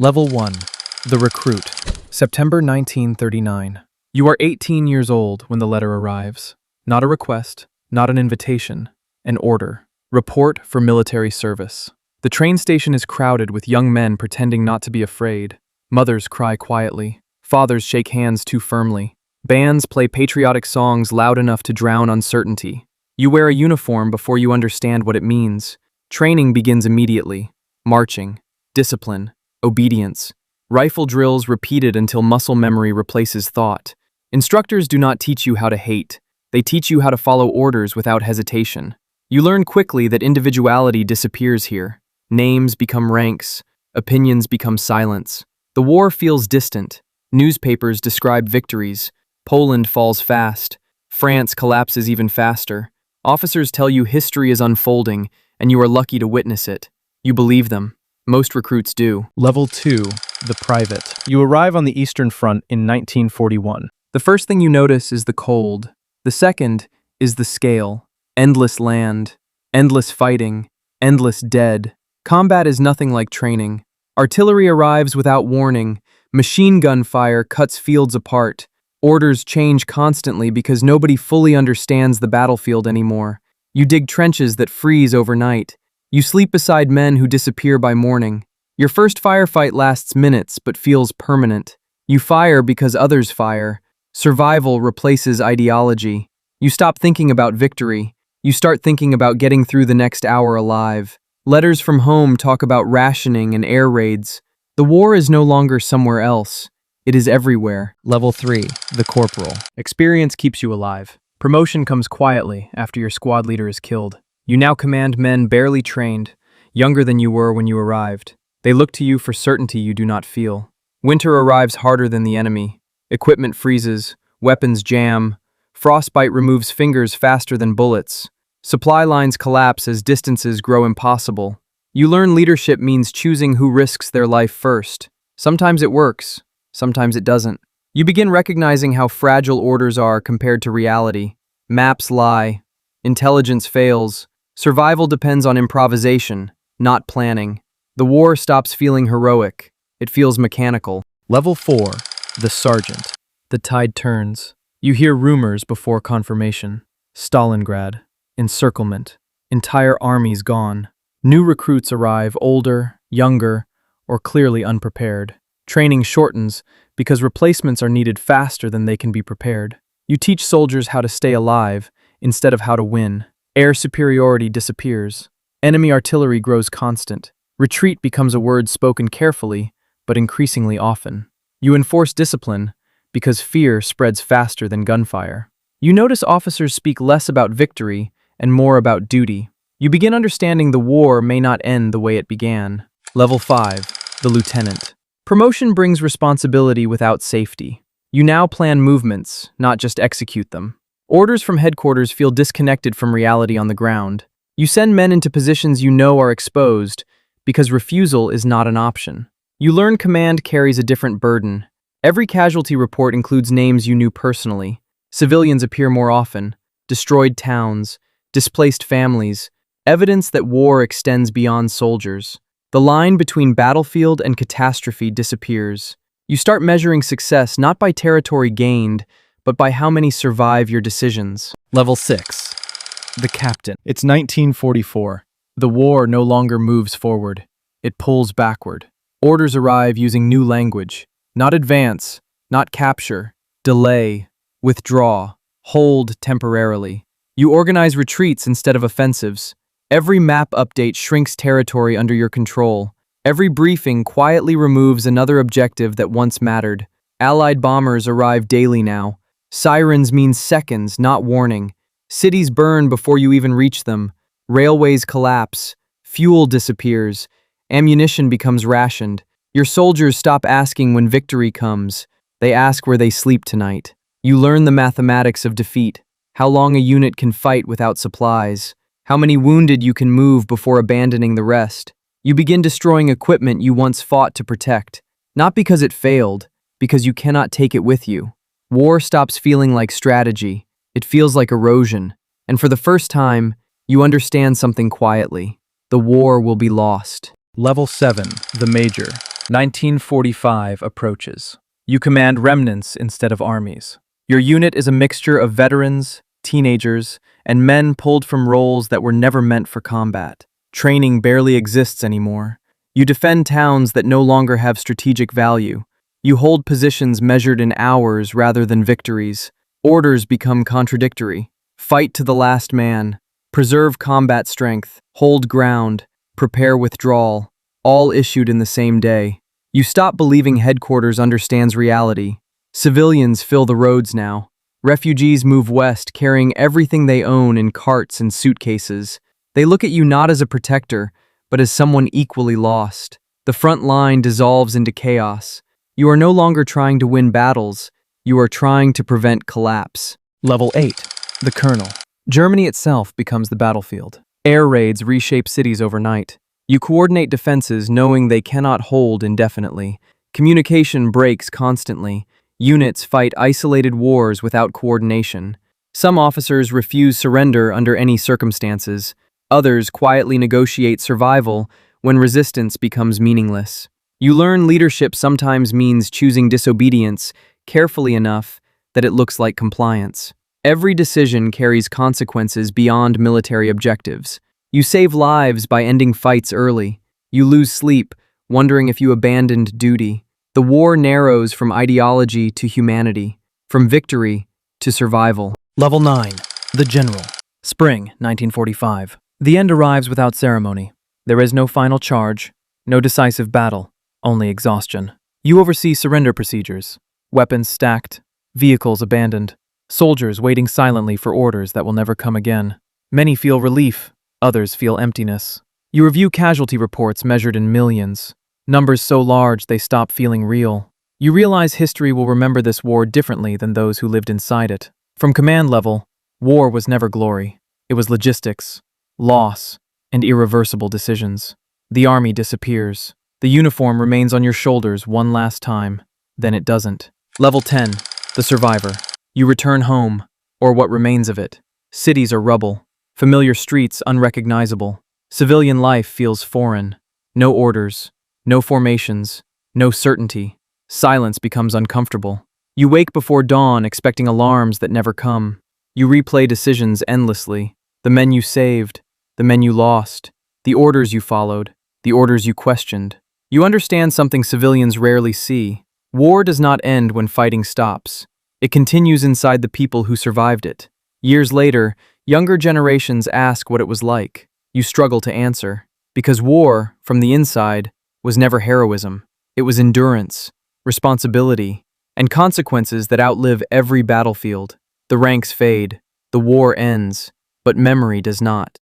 Level 1. The Recruit. September 1939. You are 18 years old when the letter arrives. Not a request, not an invitation, an order. Report for military service. The train station is crowded with young men pretending not to be afraid. Mothers cry quietly. Fathers shake hands too firmly. Bands play patriotic songs loud enough to drown uncertainty. You wear a uniform before you understand what it means. Training begins immediately. Marching, discipline, obedience. Rifle drills repeated until muscle memory replaces thought. Instructors do not teach you how to hate. They teach you how to follow orders without hesitation. You learn quickly that individuality disappears here. Names become ranks. Opinions become silence. The war feels distant. Newspapers describe victories. Poland falls fast. France collapses even faster. Officers tell you history is unfolding, and you are lucky to witness it. You believe them. Most recruits do. Level 2. The Private. You arrive on the Eastern Front in 1941. The first thing you notice is the cold. The second is the scale. Endless land, endless fighting, endless dead. Combat is nothing like training. Artillery arrives without warning. Machine gun fire cuts fields apart. Orders change constantly because nobody fully understands the battlefield anymore. You dig trenches that freeze overnight. You sleep beside men who disappear by morning. Your first firefight lasts minutes but feels permanent. You fire because others fire. Survival replaces ideology. You stop thinking about victory. You start thinking about getting through the next hour alive. Letters from home talk about rationing and air raids. The war is no longer somewhere else. It is everywhere. Level 3. The Corporal. Experience keeps you alive. Promotion comes quietly after your squad leader is killed. You now command men barely trained, younger than you were when you arrived. They look to you for certainty you do not feel. Winter arrives harder than the enemy. Equipment freezes, weapons jam. Frostbite removes fingers faster than bullets. Supply lines collapse as distances grow impossible. You learn leadership means choosing who risks their life first. Sometimes it works, sometimes it doesn't. You begin recognizing how fragile orders are compared to reality. Maps lie. Intelligence fails. Survival depends on improvisation, not planning. The war stops feeling heroic. It feels mechanical. Level 4. The Sergeant. The tide turns. You hear rumors before confirmation. Stalingrad. Encirclement. Entire armies gone. New recruits arrive, older, younger, or clearly unprepared. Training shortens because replacements are needed faster than they can be prepared. You teach soldiers how to stay alive instead of how to win. Air superiority disappears. Enemy artillery grows constant. Retreat becomes a word spoken carefully, but increasingly often. You enforce discipline because fear spreads faster than gunfire. You notice officers speak less about victory and more about duty. You begin understanding the war may not end the way it began. Level 5. The Lieutenant. Promotion brings responsibility without safety. You now plan movements, not just execute them. Orders from headquarters feel disconnected from reality on the ground. You send men into positions you know are exposed because refusal is not an option. You learn command carries a different burden. Every casualty report includes names you knew personally. Civilians appear more often. Destroyed towns, displaced families, evidence that war extends beyond soldiers. The line between battlefield and catastrophe disappears. You start measuring success not by territory gained, but by how many survive your decisions. Level 6. The Captain. It's 1944. The war no longer moves forward. It pulls backward. Orders arrive using new language. Not advance, not capture, delay, withdraw, hold temporarily. You organize retreats instead of offensives. Every map update shrinks territory under your control. Every briefing quietly removes another objective that once mattered. Allied bombers arrive daily now. Sirens mean seconds, not warning. Cities burn before you even reach them. Railways collapse. Fuel disappears. Ammunition becomes rationed. Your soldiers stop asking when victory comes. They ask where they sleep tonight. You learn the mathematics of defeat. How long a unit can fight without supplies. How many wounded you can move before abandoning the rest. You begin destroying equipment you once fought to protect. Not because it failed, because you cannot take it with you. War stops feeling like strategy. It feels like erosion. And for the first time, you understand something quietly. The war will be lost. Level 7. The Major. 1945 approaches. You command remnants instead of armies. Your unit is a mixture of veterans, teenagers, and men pulled from roles that were never meant for combat. Training barely exists anymore. You defend towns that no longer have strategic value. You hold positions measured in hours rather than victories. Orders become contradictory. Fight to the last man. Preserve combat strength. Hold ground. Prepare withdrawal. All issued in the same day. You stop believing headquarters understands reality. Civilians fill the roads now. Refugees move west, carrying everything they own in carts and suitcases. They look at you not as a protector, but as someone equally lost. The front line dissolves into chaos. You are no longer trying to win battles. You are trying to prevent collapse. Level 8. The Colonel. Germany itself becomes the battlefield. Air raids reshape cities overnight. You coordinate defenses knowing they cannot hold indefinitely. Communication breaks constantly. Units fight isolated wars without coordination. Some officers refuse surrender under any circumstances. Others quietly negotiate survival when resistance becomes meaningless. You learn leadership sometimes means choosing disobedience carefully enough that it looks like compliance. Every decision carries consequences beyond military objectives. You save lives by ending fights early. You lose sleep, wondering if you abandoned duty. The war narrows from ideology to humanity, from victory to survival. Level 9. The General. Spring, 1945. The end arrives without ceremony. There is no final charge, no decisive battle, only exhaustion. You oversee surrender procedures, weapons stacked, vehicles abandoned, soldiers waiting silently for orders that will never come again. Many feel relief, others feel emptiness. You review casualty reports measured in millions, numbers so large they stop feeling real. You realize history will remember this war differently than those who lived inside it. From command level, war was never glory. It was logistics, loss, and irreversible decisions. The army disappears. The uniform remains on your shoulders one last time, then it doesn't. Level 10. The Survivor. You return home, or what remains of it. Cities are rubble. Familiar streets unrecognizable. Civilian life feels foreign. No orders, no formations, no certainty. Silence becomes uncomfortable. You wake before dawn expecting alarms that never come. You replay decisions endlessly. The men you saved, the men you lost, the orders you followed, the orders you questioned. You understand something civilians rarely see. War does not end when fighting stops. It continues inside the people who survived it. Years later, younger generations ask what it was like. You struggle to answer. Because war, from the inside, was never heroism. It was endurance, responsibility, and consequences that outlive every battlefield. The ranks fade, the war ends, but memory does not.